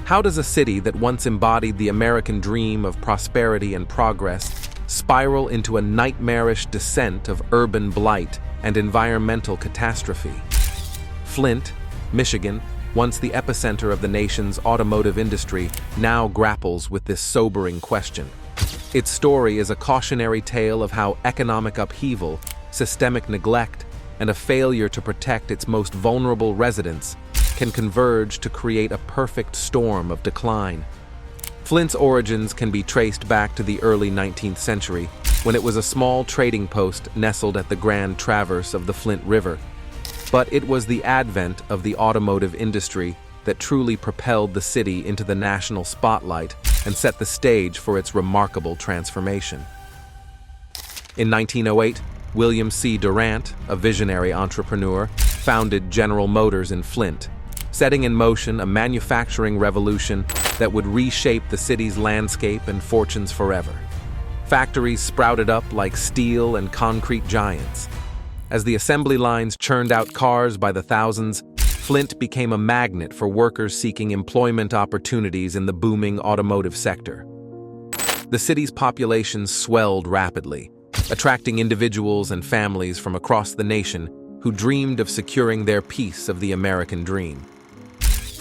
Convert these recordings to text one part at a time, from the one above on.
How does a city that once embodied the American dream of prosperity and progress spiral into a nightmarish descent of urban blight and environmental catastrophe? Flint, Michigan, once the epicenter of the nation's automotive industry, now grapples with this sobering question. Its story is a cautionary tale of how economic upheaval, systemic neglect, and a failure to protect its most vulnerable residents can converge to create a perfect storm of decline. Flint's origins can be traced back to the early 19th century, when it was a small trading post nestled at the Grand Traverse of the Flint River. But it was the advent of the automotive industry that truly propelled the city into the national spotlight and set the stage for its remarkable transformation. In 1908, William C. Durant, a visionary entrepreneur, founded General Motors in Flint, setting in motion a manufacturing revolution that would reshape the city's landscape and fortunes forever. Factories sprouted up like steel and concrete giants. As the assembly lines churned out cars by the thousands, Flint became a magnet for workers seeking employment opportunities in the booming automotive sector. The city's population swelled rapidly, attracting individuals and families from across the nation who dreamed of securing their piece of the American dream.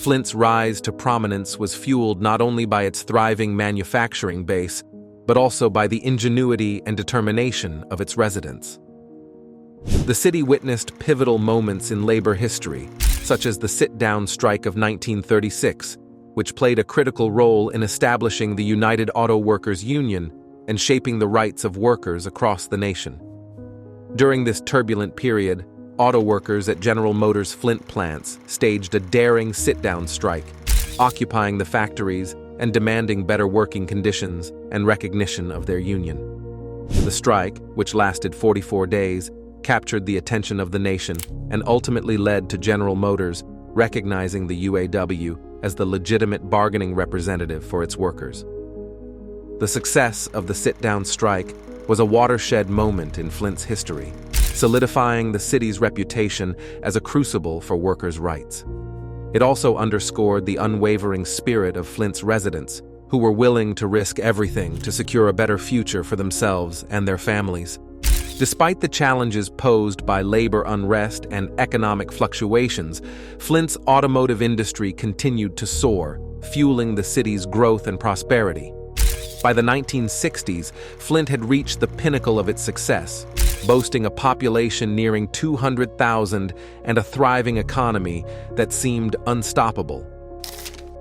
Flint's rise to prominence was fueled not only by its thriving manufacturing base, but also by the ingenuity and determination of its residents. The city witnessed pivotal moments in labor history, such as the sit-down strike of 1936, which played a critical role in establishing the United Auto Workers Union and shaping the rights of workers across the nation. During this turbulent period, auto workers at General Motors' Flint plants staged a daring sit-down strike, occupying the factories and demanding better working conditions and recognition of their union. The strike, which lasted 44 days, captured the attention of the nation and ultimately led to General Motors recognizing the UAW as the legitimate bargaining representative for its workers. The success of the sit-down strike was a watershed moment in Flint's history, solidifying the city's reputation as a crucible for workers' rights. It also underscored the unwavering spirit of Flint's residents, who were willing to risk everything to secure a better future for themselves and their families. Despite the challenges posed by labor unrest and economic fluctuations, Flint's automotive industry continued to soar, fueling the city's growth and prosperity. By the 1960s, Flint had reached the pinnacle of its success, boasting a population nearing 200,000 and a thriving economy that seemed unstoppable.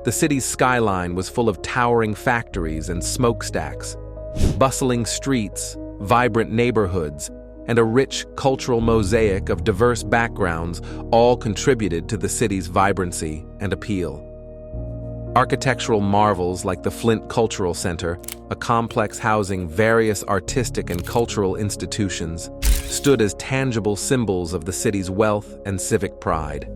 The city's skyline was full of towering factories and smokestacks, bustling streets, vibrant neighborhoods, and a rich cultural mosaic of diverse backgrounds all contributed to the city's vibrancy and appeal. Architectural marvels like the Flint Cultural Center, a complex housing various artistic and cultural institutions, stood as tangible symbols of the city's wealth and civic pride.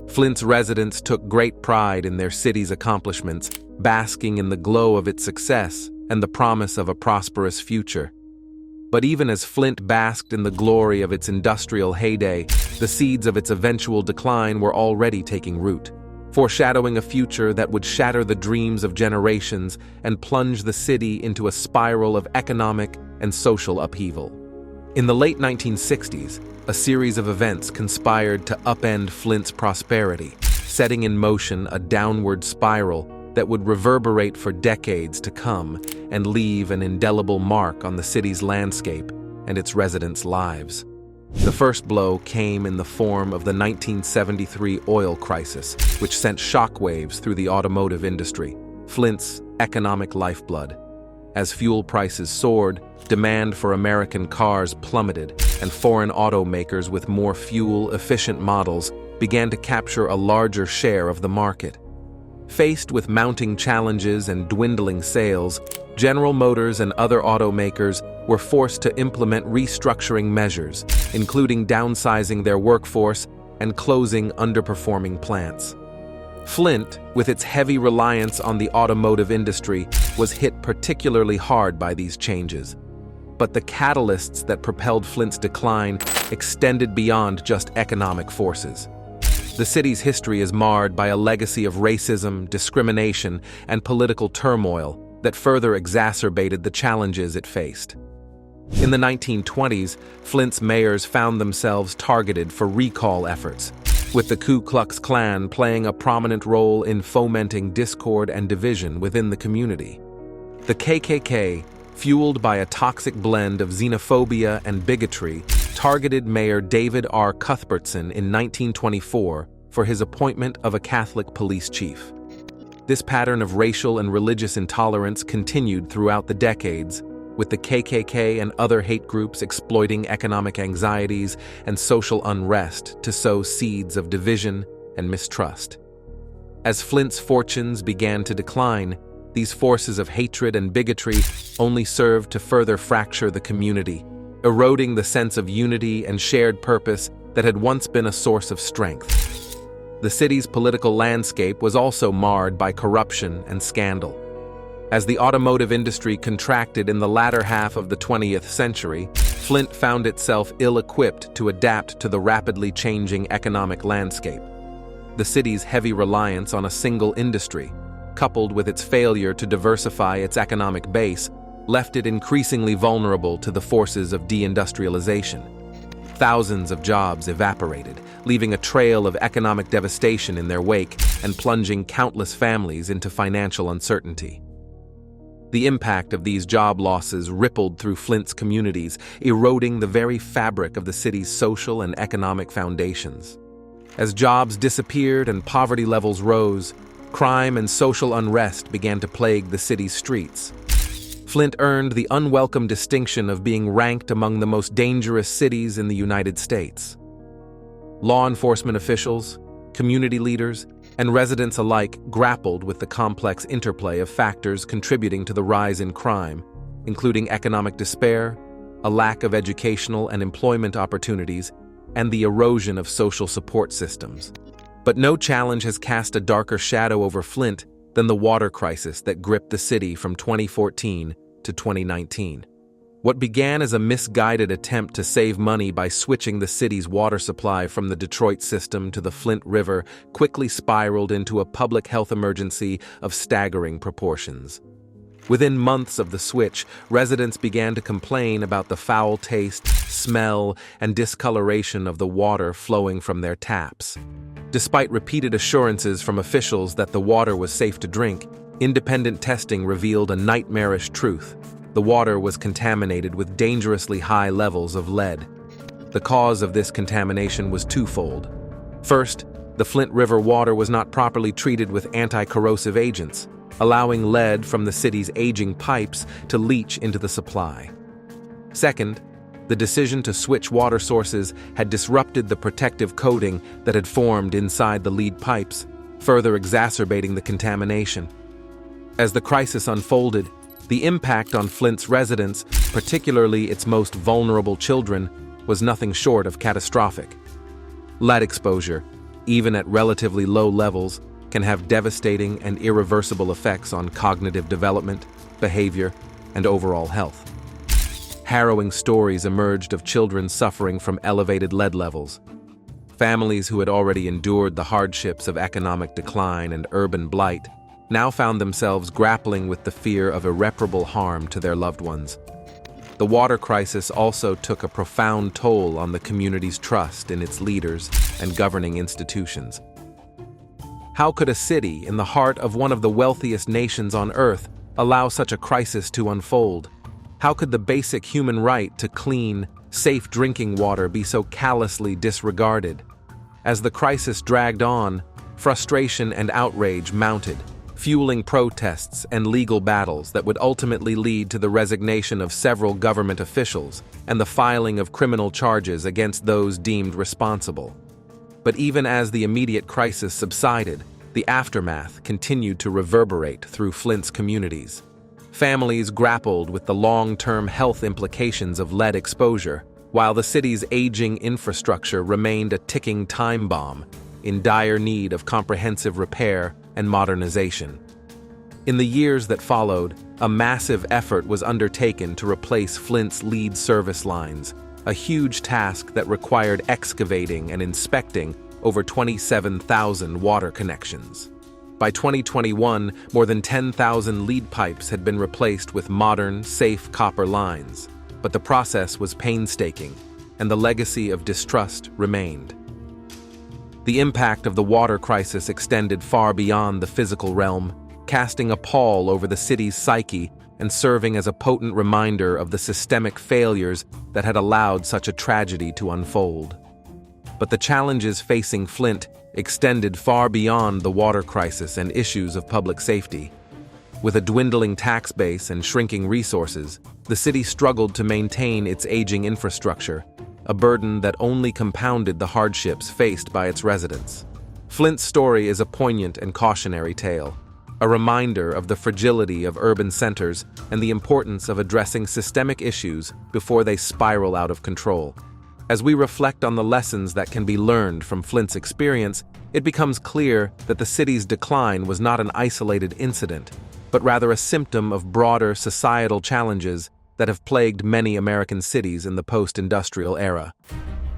Flint's residents took great pride in their city's accomplishments, basking in the glow of its success and the promise of a prosperous future. But even as Flint basked in the glory of its industrial heyday, the seeds of its eventual decline were already taking root, foreshadowing a future that would shatter the dreams of generations and plunge the city into a spiral of economic and social upheaval. In the late 1960s, a series of events conspired to upend Flint's prosperity, setting in motion a downward spiral that would reverberate for decades to come and leave an indelible mark on the city's landscape and its residents' lives. The first blow came in the form of the 1973 oil crisis, which sent shockwaves through the automotive industry, Flint's economic lifeblood. As fuel prices soared, demand for American cars plummeted, and foreign automakers with more fuel-efficient models began to capture a larger share of the market. Faced with mounting challenges and dwindling sales, General Motors and other automakers were forced to implement restructuring measures, including downsizing their workforce and closing underperforming plants. Flint, with its heavy reliance on the automotive industry, was hit particularly hard by these changes. But the catalysts that propelled Flint's decline extended beyond just economic forces. The city's history is marred by a legacy of racism, discrimination, and political turmoil that further exacerbated the challenges it faced. In the 1920s, Flint's mayors found themselves targeted for recall efforts, with the Ku Klux Klan playing a prominent role in fomenting discord and division within the community. The KKK, fueled by a toxic blend of xenophobia and bigotry, targeted Mayor David R. Cuthbertson in 1924 for his appointment of a Catholic police chief. This pattern of racial and religious intolerance continued throughout the decades, with the KKK and other hate groups exploiting economic anxieties and social unrest to sow seeds of division and mistrust. As Flint's fortunes began to decline, these forces of hatred and bigotry only served to further fracture the community, eroding the sense of unity and shared purpose that had once been a source of strength. The city's political landscape was also marred by corruption and scandal. As the automotive industry contracted in the latter half of the 20th century, Flint found itself ill-equipped to adapt to the rapidly changing economic landscape. The city's heavy reliance on a single industry, coupled with its failure to diversify its economic base, left it increasingly vulnerable to the forces of deindustrialization. Thousands of jobs evaporated, leaving a trail of economic devastation in their wake and plunging countless families into financial uncertainty. The impact of these job losses rippled through Flint's communities, eroding the very fabric of the city's social and economic foundations. As jobs disappeared and poverty levels rose, crime and social unrest began to plague the city's streets. Flint earned the unwelcome distinction of being ranked among the most dangerous cities in the United States. Law enforcement officials, community leaders, and residents alike grappled with the complex interplay of factors contributing to the rise in crime, including economic despair, a lack of educational and employment opportunities, and the erosion of social support systems. But no challenge has cast a darker shadow over Flint than the water crisis that gripped the city from 2014 to 2019. What began as a misguided attempt to save money by switching the city's water supply from the Detroit system to the Flint River quickly spiraled into a public health emergency of staggering proportions. Within months of the switch, residents began to complain about the foul taste, smell, and discoloration of the water flowing from their taps. Despite repeated assurances from officials that the water was safe to drink, independent testing revealed a nightmarish truth. The water was contaminated with dangerously high levels of lead. The cause of this contamination was twofold. First, the Flint River water was not properly treated with anti-corrosive agents, allowing lead from the city's aging pipes to leach into the supply. Second, the decision to switch water sources had disrupted the protective coating that had formed inside the lead pipes, further exacerbating the contamination. As the crisis unfolded, the impact on Flint's residents, particularly its most vulnerable children, was nothing short of catastrophic. Lead exposure, even at relatively low levels, can have devastating and irreversible effects on cognitive development, behavior, and overall health. Harrowing stories emerged of children suffering from elevated lead levels. Families who had already endured the hardships of economic decline and urban blight now found themselves grappling with the fear of irreparable harm to their loved ones. The water crisis also took a profound toll on the community's trust in its leaders and governing institutions. How could a city in the heart of one of the wealthiest nations on Earth allow such a crisis to unfold? How could the basic human right to clean, safe drinking water be so callously disregarded? As the crisis dragged on, frustration and outrage mounted, fueling protests and legal battles that would ultimately lead to the resignation of several government officials and the filing of criminal charges against those deemed responsible. But even as the immediate crisis subsided, the aftermath continued to reverberate through Flint's communities. Families grappled with the long-term health implications of lead exposure, while the city's aging infrastructure remained a ticking time bomb, in dire need of comprehensive repair and modernization. In the years that followed, a massive effort was undertaken to replace Flint's lead service lines, a huge task that required excavating and inspecting over 27,000 water connections. By 2021, more than 10,000 lead pipes had been replaced with modern, safe copper lines, but the process was painstaking, and the legacy of distrust remained. The impact of the water crisis extended far beyond the physical realm, casting a pall over the city's psyche and serving as a potent reminder of the systemic failures that had allowed such a tragedy to unfold. But the challenges facing Flint extended far beyond the water crisis and issues of public safety. With a dwindling tax base and shrinking resources, the city struggled to maintain its aging infrastructure, a burden that only compounded the hardships faced by its residents. Flint's story is a poignant and cautionary tale, a reminder of the fragility of urban centers and the importance of addressing systemic issues before they spiral out of control. As we reflect on the lessons that can be learned from Flint's experience, it becomes clear that the city's decline was not an isolated incident, but rather a symptom of broader societal challenges that have plagued many American cities in the post-industrial era.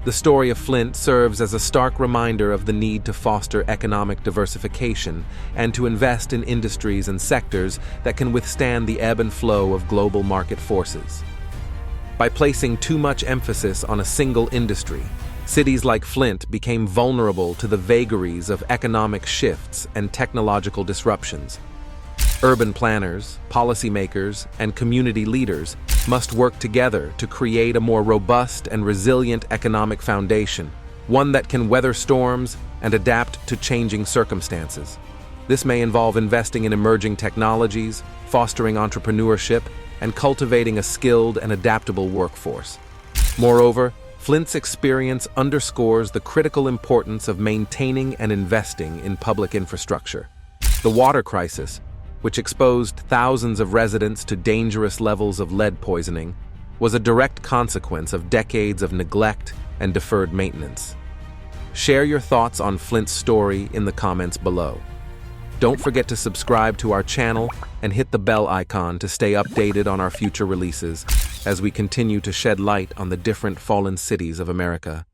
The story of Flint serves as a stark reminder of the need to foster economic diversification and to invest in industries and sectors that can withstand the ebb and flow of global market forces. By placing too much emphasis on a single industry, cities like Flint became vulnerable to the vagaries of economic shifts and technological disruptions. Urban planners, policymakers, and community leaders must work together to create a more robust and resilient economic foundation, one that can weather storms and adapt to changing circumstances. This may involve investing in emerging technologies, fostering entrepreneurship, and cultivating a skilled and adaptable workforce. Moreover, Flint's experience underscores the critical importance of maintaining and investing in public infrastructure. The water crisis, which exposed thousands of residents to dangerous levels of lead poisoning, was a direct consequence of decades of neglect and deferred maintenance. Share your thoughts on Flint's story in the comments below. Don't forget to subscribe to our channel and hit the bell icon to stay updated on our future releases as we continue to shed light on the different fallen cities of America.